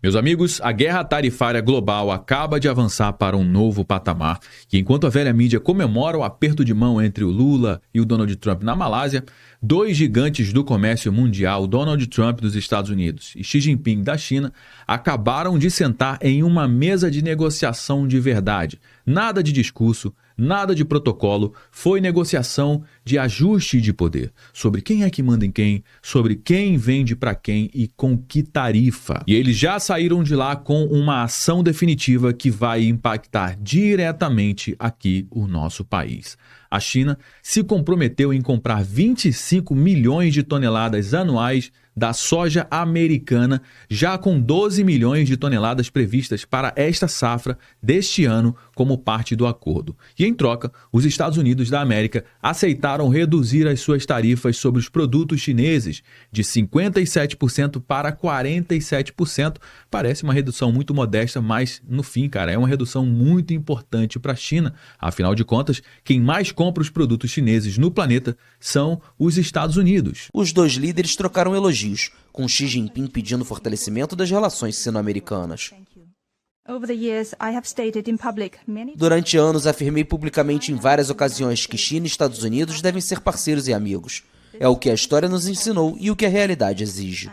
Meus amigos, a guerra tarifária global acaba de avançar para um novo patamar e enquanto a velha mídia comemora o aperto de mão entre o Lula e o Donald Trump na Malásia, dois gigantes do comércio mundial, Donald Trump dos Estados Unidos e Xi Jinping da China, acabaram de sentar em uma mesa de negociação de verdade. Nada de discurso, nada de protocolo, foi negociação de ajuste de poder, sobre quem é que manda em quem, sobre quem vende para quem e com que tarifa. E eles já saíram de lá com uma ação definitiva que vai impactar diretamente aqui o nosso país. A China se comprometeu em comprar 25 milhões de toneladas anuais da soja americana, já com 12 milhões de toneladas previstas para esta safra deste ano como parte do acordo. E em troca, os Estados Unidos da América aceitaram reduzir as suas tarifas sobre os produtos chineses de 57% para 47%. Parece uma redução muito modesta, mas no fim, cara, é uma redução muito importante para a China. Afinal de contas, quem mais compra os produtos chineses no planeta são os Estados Unidos. Os dois líderes trocaram elogios, com Xi Jinping pedindo fortalecimento das relações sino-americanas. Durante anos, afirmei publicamente em várias ocasiões que China e Estados Unidos devem ser parceiros e amigos. É o que a história nos ensinou e o que a realidade exige.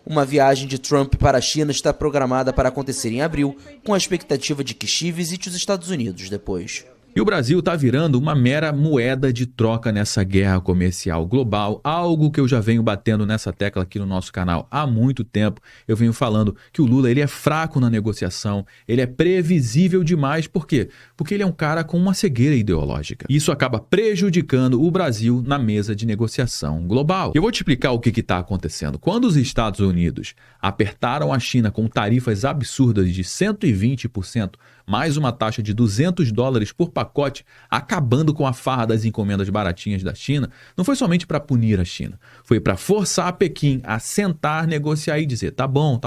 Uma viagem de Trump para a China está programada para acontecer em abril, com a expectativa de que Xi visite os Estados Unidos depois. E o Brasil está virando uma mera moeda de troca nessa guerra comercial global, algo que eu já venho batendo nessa tecla aqui no nosso canal há muito tempo. Eu venho falando que o Lula ele é fraco na negociação, ele é previsível demais. Por quê? Porque ele é um cara com uma cegueira ideológica. Isso acaba prejudicando o Brasil na mesa de negociação global. Eu vou te explicar o que está acontecendo. Quando os Estados Unidos apertaram a China com tarifas absurdas de 120%, mais uma taxa de $200 por pacote, acabando com a farra das encomendas baratinhas da China, não foi somente para punir a China, foi para forçar a Pequim a sentar, negociar e dizer, tá bom,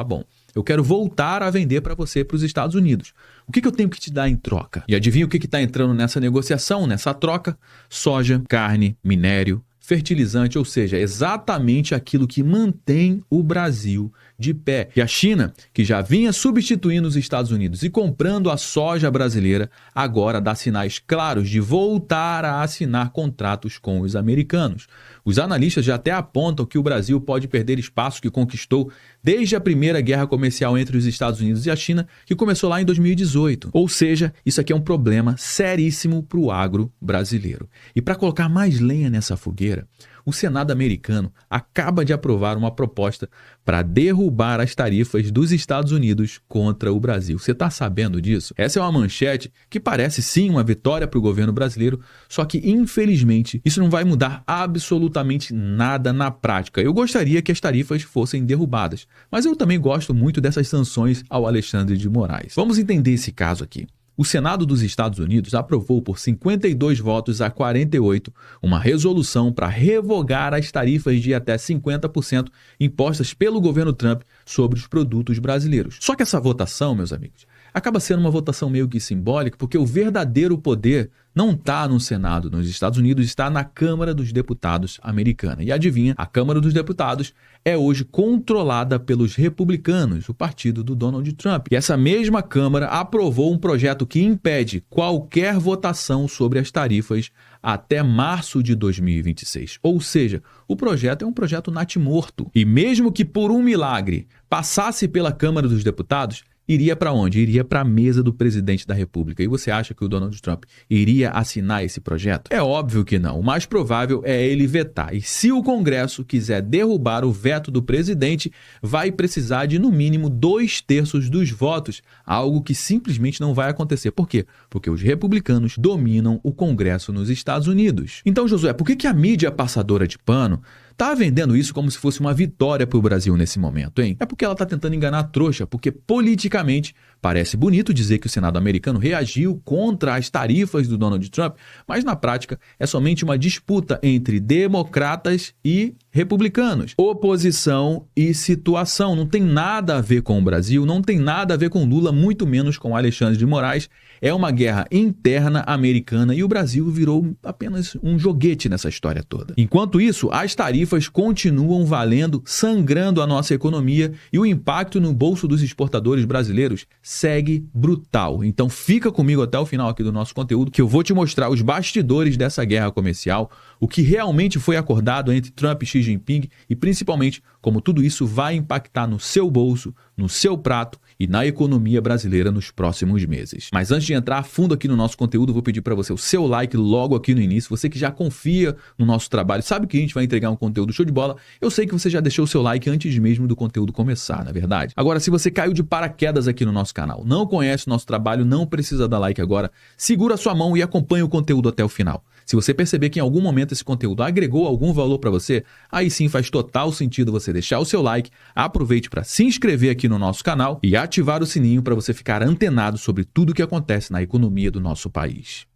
eu quero voltar a vender para você, para os Estados Unidos. O que eu tenho que te dar em troca? E adivinha o que está entrando nessa negociação, nessa troca? Soja, carne, minério, fertilizante, ou seja, exatamente aquilo que mantém o Brasil de pé. E a China, que já vinha substituindo os Estados Unidos e comprando a soja brasileira, agora dá sinais claros de voltar a assinar contratos com os americanos. Os analistas já até apontam que o Brasil pode perder espaço que conquistou desde a primeira guerra comercial entre os Estados Unidos e a China, que começou lá em 2018. Ou seja, isso aqui é um problema seríssimo para o agro brasileiro. E para colocar mais lenha nessa fogueira, o Senado americano acaba de aprovar uma proposta para derrubar as tarifas dos Estados Unidos contra o Brasil. Você está sabendo disso? Essa é uma manchete que parece sim uma vitória para o governo brasileiro, só que infelizmente isso não vai mudar absolutamente nada na prática. Eu gostaria que as tarifas fossem derrubadas, mas eu também gosto muito dessas sanções ao Alexandre de Moraes. Vamos entender esse caso aqui. O Senado dos Estados Unidos aprovou por 52 votos a 48 uma resolução para revogar as tarifas de até 50% impostas pelo governo Trump sobre os produtos brasileiros. Só que essa votação, meus amigos, acaba sendo uma votação meio que simbólica, porque o verdadeiro poder não está no Senado nos Estados Unidos, está na Câmara dos Deputados americana. E adivinha, a Câmara dos Deputados é hoje controlada pelos republicanos, o partido do Donald Trump. E essa mesma Câmara aprovou um projeto que impede qualquer votação sobre as tarifas até março de 2026. Ou seja, o projeto é um projeto natimorto. E mesmo que por um milagre passasse pela Câmara dos Deputados, iria para onde? Iria para a mesa do presidente da República. E você acha que o Donald Trump iria assinar esse projeto? É óbvio que não. O mais provável é ele vetar. E se o Congresso quiser derrubar o veto do presidente, vai precisar de no mínimo 2/3 dos votos, algo que simplesmente não vai acontecer. Por quê? Porque os republicanos dominam o Congresso nos Estados Unidos. Então, Josué, por que a mídia passadora de pano está vendendo isso como se fosse uma vitória para o Brasil nesse momento, hein? É porque ela está tentando enganar a trouxa, porque politicamente parece bonito dizer que o Senado americano reagiu contra as tarifas do Donald Trump, mas na prática é somente uma disputa entre democratas e republicanos. Oposição e situação. Não tem nada a ver com o Brasil, não tem nada a ver com Lula, muito menos com Alexandre de Moraes. É uma guerra interna americana e o Brasil virou apenas um joguete nessa história toda. Enquanto isso, as tarifas tarifas continuam valendo, sangrando a nossa economia e o impacto no bolso dos exportadores brasileiros segue brutal. Então fica comigo até o final aqui do nosso conteúdo que eu vou te mostrar os bastidores dessa guerra comercial, o que realmente foi acordado entre Trump e Xi Jinping e principalmente como tudo isso vai impactar no seu bolso, no seu prato e na economia brasileira nos próximos meses. Mas antes de entrar a fundo aqui no nosso conteúdo, eu vou pedir para você o seu like logo aqui no início. Você que já confia no nosso trabalho, sabe que a gente vai entregar um conteúdo show de bola. Eu sei que você já deixou o seu like antes mesmo do conteúdo começar, na verdade. Agora, se você caiu de paraquedas aqui no nosso canal, não conhece o nosso trabalho, não precisa dar like agora, segura a sua mão e acompanha o conteúdo até o final. Se você perceber que em algum momento esse conteúdo agregou algum valor para você, aí sim faz total sentido você deixar o seu like, aproveite para se inscrever aqui no nosso canal e ativar o sininho para você ficar antenado sobre tudo o que acontece na economia do nosso país.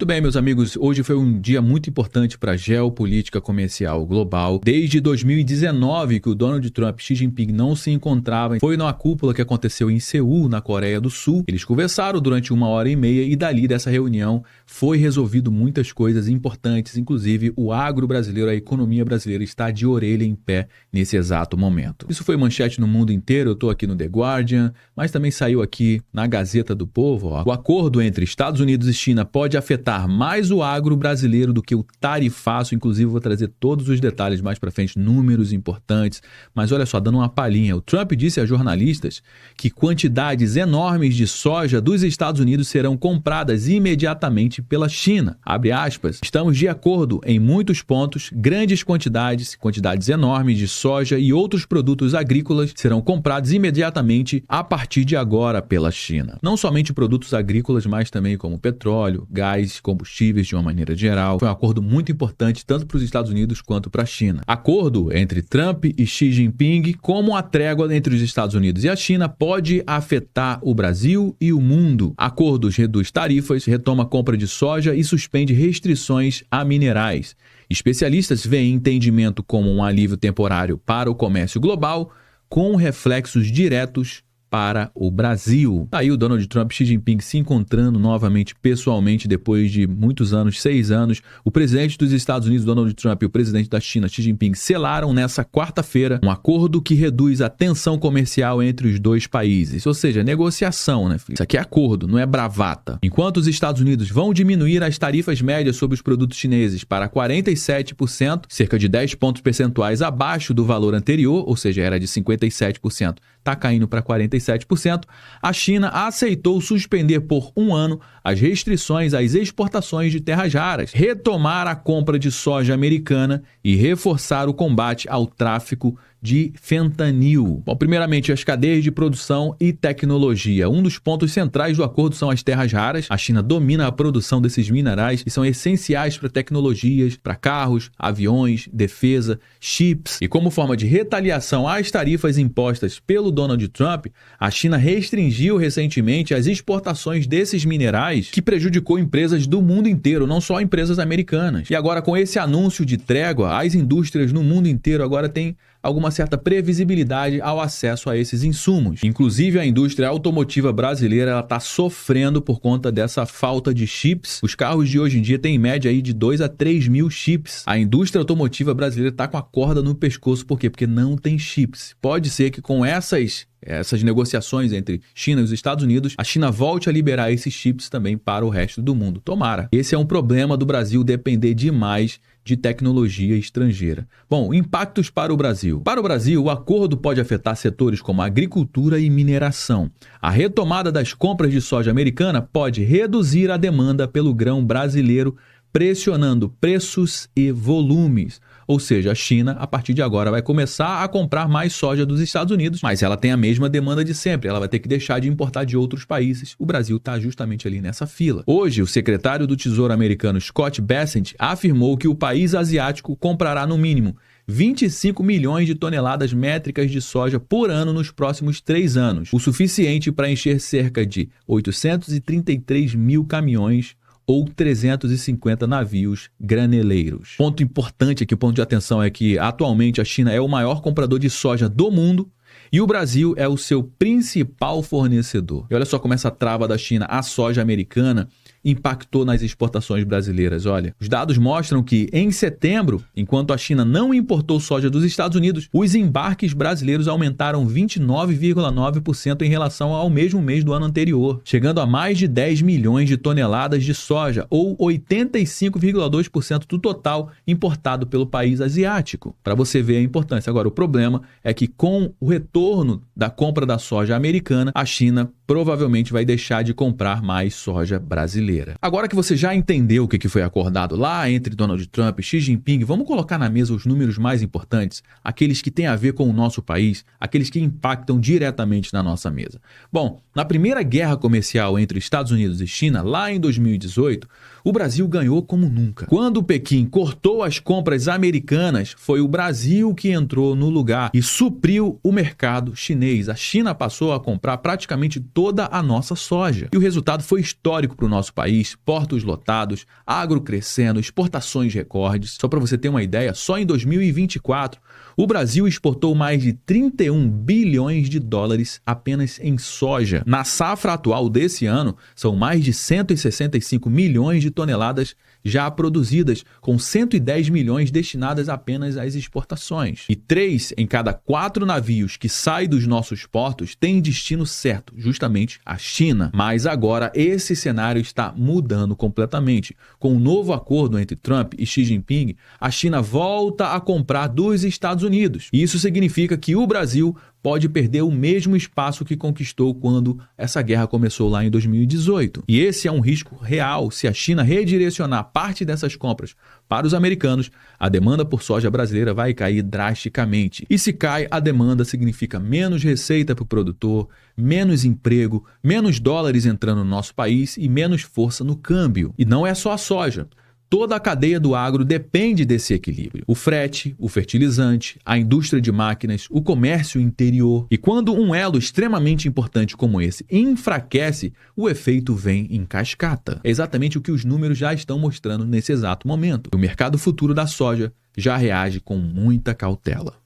Muito bem, meus amigos, hoje foi um dia muito importante para a geopolítica comercial global. Desde 2019 que o Donald Trump e Xi Jinping não se encontravam, foi na cúpula que aconteceu em Seul, na Coreia do Sul. Eles conversaram durante 1h30 e dali dessa reunião foi resolvido muitas coisas importantes, inclusive o agro brasileiro, a economia brasileira está de orelha em pé nesse exato momento. Isso foi manchete no mundo inteiro, eu estou aqui no The Guardian, mas também saiu aqui na Gazeta do Povo. Ó. O acordo entre Estados Unidos e China pode afetar mais o agro brasileiro do que o tarifaço, inclusive vou trazer todos os detalhes mais para frente, números importantes, mas olha só, dando uma palhinha, o Trump disse a jornalistas que quantidades enormes de soja dos Estados Unidos serão compradas imediatamente pela China, abre aspas, estamos de acordo em muitos pontos, grandes quantidades enormes de soja e outros produtos agrícolas serão comprados imediatamente a partir de agora pela China. Não somente produtos agrícolas, mas também como petróleo, gás, combustíveis de uma maneira geral. Foi um acordo muito importante tanto para os Estados Unidos quanto para a China. Acordo entre Trump e Xi Jinping, como a trégua entre os Estados Unidos e a China pode afetar o Brasil e o mundo. Acordos reduz tarifas, retoma a compra de soja e suspende restrições a minerais. Especialistas veem entendimento como um alívio temporário para o comércio global, com reflexos diretos para o Brasil. Aí o Donald Trump e Xi Jinping se encontrando novamente pessoalmente depois de muitos anos, 6 anos. O presidente dos Estados Unidos, Donald Trump, e o presidente da China, Xi Jinping, selaram nessa quarta-feira um acordo que reduz a tensão comercial entre os dois países. Ou seja, negociação, né, filho? Isso aqui é acordo, não é bravata. Enquanto os Estados Unidos vão diminuir as tarifas médias sobre os produtos chineses para 47%, cerca de 10 pontos percentuais abaixo do valor anterior, ou seja, era de 57%, está caindo para 47%, a China aceitou suspender por 1 ano as restrições às exportações de terras raras, retomar a compra de soja americana e reforçar o combate ao tráfico de fentanil. Bom, primeiramente, as cadeias de produção e tecnologia. Um dos pontos centrais do acordo são as terras raras. A China domina a produção desses minerais e são essenciais para tecnologias, para carros, aviões, defesa, chips. E como forma de retaliação às tarifas impostas pelo Donald Trump, a China restringiu recentemente as exportações desses minerais, que prejudicou empresas do mundo inteiro, não só empresas americanas. E agora, com esse anúncio de trégua, as indústrias no mundo inteiro agora têm alguma certa previsibilidade ao acesso a esses insumos. Inclusive, a indústria automotiva brasileira está sofrendo por conta dessa falta de chips. Os carros de hoje em dia têm em média aí de 2 a 3 mil chips. A indústria automotiva brasileira está com a corda no pescoço. Por quê? Porque não tem chips. Pode ser que com essas negociações entre China e os Estados Unidos, a China volte a liberar esses chips também para o resto do mundo. Tomara. Esse é um problema do Brasil depender demais de tecnologia estrangeira. Bom, impactos para o Brasil. Para o Brasil, o acordo pode afetar setores como agricultura e mineração. A retomada das compras de soja americana pode reduzir a demanda pelo grão brasileiro, pressionando preços e volumes. Ou seja, a China, a partir de agora, vai começar a comprar mais soja dos Estados Unidos, mas ela tem a mesma demanda de sempre, ela vai ter que deixar de importar de outros países. O Brasil está justamente ali nessa fila. Hoje, o secretário do Tesouro americano Scott Bessent afirmou que o país asiático comprará no mínimo 25 milhões de toneladas métricas de soja por ano nos próximos 3 anos, o suficiente para encher cerca de 833 mil caminhões ou 350 navios graneleiros. Ponto importante aqui, ponto de atenção é que atualmente a China é o maior comprador de soja do mundo e o Brasil é o seu principal fornecedor. E olha só como essa trava da China à soja americana impactou nas exportações brasileiras? Olha, os dados mostram que em setembro, enquanto a China não importou soja dos Estados Unidos, os embarques brasileiros aumentaram 29,9% em relação ao mesmo mês do ano anterior, chegando a mais de 10 milhões de toneladas de soja, ou 85,2% do total importado pelo país asiático. Para você ver a importância. Agora, o problema é que com o retorno da compra da soja americana, a China provavelmente vai deixar de comprar mais soja brasileira. Agora que você já entendeu o que foi acordado lá entre Donald Trump e Xi Jinping, vamos colocar na mesa os números mais importantes, aqueles que têm a ver com o nosso país, aqueles que impactam diretamente na nossa mesa. Bom, na primeira guerra comercial entre Estados Unidos e China, lá em 2018, o Brasil ganhou como nunca. Quando Pequim cortou as compras americanas, foi o Brasil que entrou no lugar e supriu o mercado chinês. A China passou a comprar praticamente toda a nossa soja. E o resultado foi histórico para o nosso país, portos lotados, agro crescendo, exportações recordes. Só para você ter uma ideia, só em 2024, o Brasil exportou mais de 31 bilhões de dólares apenas em soja. Na safra atual desse ano, são mais de 165 milhões de toneladas já produzidas, com 110 milhões destinadas apenas às exportações. E 3 em cada 4 navios que saem dos nossos portos têm destino certo, justamente a China. Mas agora esse cenário está mudando completamente. Com o novo acordo entre Trump e Xi Jinping, a China volta a comprar dos Estados Unidos. E isso significa que o Brasil pode perder o mesmo espaço que conquistou quando essa guerra começou lá em 2018. E esse é um risco real. Se a China redirecionar parte dessas compras para os americanos, a demanda por soja brasileira vai cair drasticamente. E se cai a demanda, significa menos receita para o produtor, menos emprego, menos dólares entrando no nosso país e menos força no câmbio. E não é só a soja. Toda a cadeia do agro depende desse equilíbrio. O frete, o fertilizante, a indústria de máquinas, o comércio interior. E quando um elo extremamente importante como esse enfraquece, o efeito vem em cascata. É exatamente o que os números já estão mostrando nesse exato momento. O mercado futuro da soja já reage com muita cautela.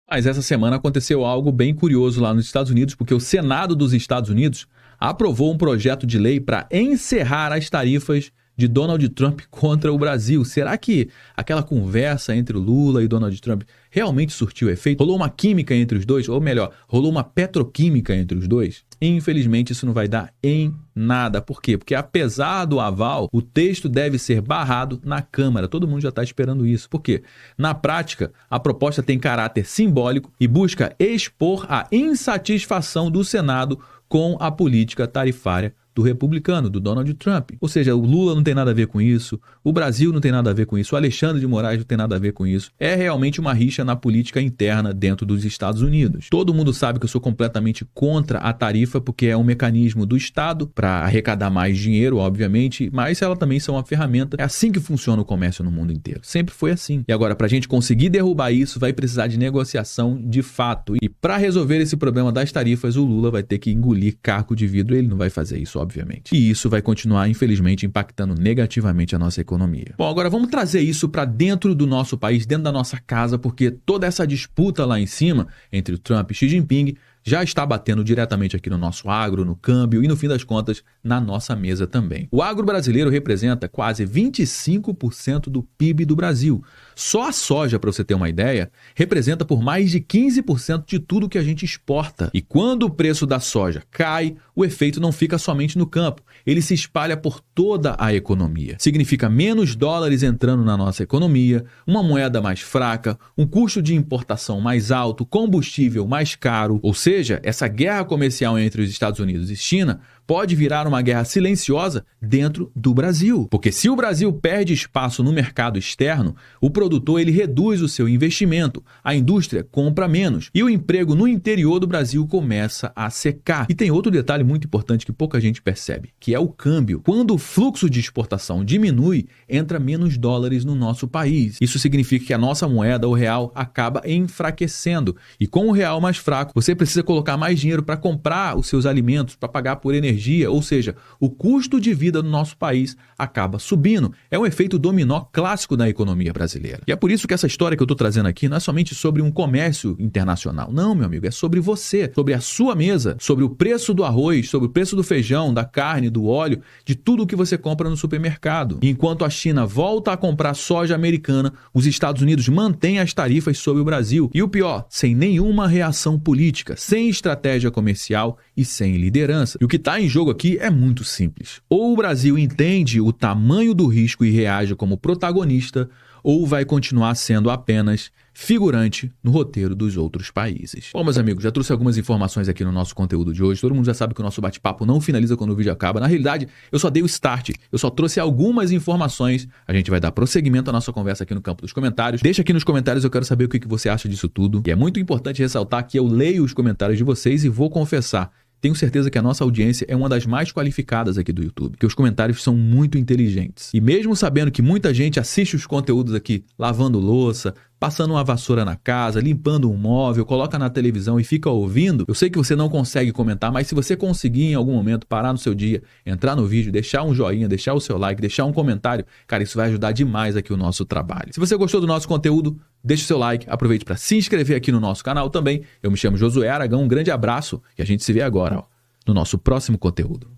Mas essa semana aconteceu algo bem curioso lá nos Estados Unidos, porque o Senado dos Estados Unidos aprovou um projeto de lei para encerrar as tarifas de Donald Trump contra o Brasil. Será que aquela conversa entre o Lula e Donald Trump realmente surtiu efeito? Rolou uma química entre os dois? Ou melhor, rolou uma petroquímica entre os dois? Infelizmente, isso não vai dar em nada. Por quê? Porque apesar do aval, o texto deve ser barrado na Câmara. Todo mundo já está esperando isso. Por quê? Na prática, a proposta tem caráter simbólico e busca expor a insatisfação do Senado com a política tarifária do republicano, do Donald Trump. Ou seja, o Lula não tem nada a ver com isso, o Brasil não tem nada a ver com isso, o Alexandre de Moraes não tem nada a ver com isso. É realmente uma rixa na política interna dentro dos Estados Unidos. Todo mundo sabe que eu sou completamente contra a tarifa, porque é um mecanismo do Estado para arrecadar mais dinheiro, obviamente, mas ela também é uma ferramenta. É assim que funciona o comércio no mundo inteiro. Sempre foi assim. E agora, para a gente conseguir derrubar isso, vai precisar de negociação de fato. E para resolver esse problema das tarifas, o Lula vai ter que engolir caco de vidro. Ele não vai fazer isso, obviamente. E isso vai continuar, infelizmente, impactando negativamente a nossa economia. Bom, agora vamos trazer isso para dentro do nosso país, dentro da nossa casa, porque toda essa disputa lá em cima entre o Trump e Xi Jinping já está batendo diretamente aqui no nosso agro, no câmbio e, no fim das contas, na nossa mesa também. O agro brasileiro representa quase 25% do PIB do Brasil. Só a soja, para você ter uma ideia, representa por mais de 15% de tudo que a gente exporta. E quando o preço da soja cai, o efeito não fica somente no campo, ele se espalha por toda a economia. Significa menos dólares entrando na nossa economia, uma moeda mais fraca, um custo de importação mais alto, combustível mais caro, ou seja, essa guerra comercial entre os Estados Unidos e China pode virar uma guerra silenciosa dentro do Brasil. Porque se o Brasil perde espaço no mercado externo, o produtor ele reduz o seu investimento, a indústria compra menos e o emprego no interior do Brasil começa a secar. E tem outro detalhe muito importante que pouca gente percebe, que é o câmbio. Quando o fluxo de exportação diminui, entra menos dólares no nosso país. Isso significa que a nossa moeda, o real, acaba enfraquecendo. E com o real mais fraco, você precisa colocar mais dinheiro para comprar os seus alimentos, para pagar por energia, ou seja, o custo de vida do nosso país acaba subindo. É um efeito dominó clássico da economia brasileira. E é por isso que essa história que eu estou trazendo aqui não é somente sobre um comércio internacional. Não, meu amigo, é sobre você, sobre a sua mesa, sobre o preço do arroz, sobre o preço do feijão, da carne, do óleo, de tudo o que você compra no supermercado. E enquanto a China volta a comprar soja americana, os Estados Unidos mantêm as tarifas sobre o Brasil. E o pior, sem nenhuma reação política, sem estratégia comercial e sem liderança. E o que está em jogo aqui é muito simples. Ou o Brasil entende o tamanho do risco e reage como protagonista, ou vai continuar sendo apenas figurante no roteiro dos outros países. Bom, meus amigos, já trouxe algumas informações aqui no nosso conteúdo de hoje. Todo mundo já sabe que o nosso bate-papo não finaliza quando o vídeo acaba. Na realidade, eu só dei o start, eu só trouxe algumas informações. A gente vai dar prosseguimento à nossa conversa aqui no campo dos comentários. Deixa aqui nos comentários, eu quero saber o que você acha disso tudo. E é muito importante ressaltar que eu leio os comentários de vocês e vou confessar, tenho certeza que a nossa audiência é uma das mais qualificadas aqui do YouTube, que os comentários são muito inteligentes. E mesmo sabendo que muita gente assiste os conteúdos aqui lavando louça, passando uma vassoura na casa, limpando um móvel, coloca na televisão e fica ouvindo, eu sei que você não consegue comentar, mas se você conseguir em algum momento parar no seu dia, entrar no vídeo, deixar um joinha, deixar o seu like, deixar um comentário, cara, isso vai ajudar demais aqui o nosso trabalho. Se você gostou do nosso conteúdo, deixa o seu like, aproveite para se inscrever aqui no nosso canal também. Eu me chamo Josué Aragão, um grande abraço e a gente se vê agora, no nosso próximo conteúdo.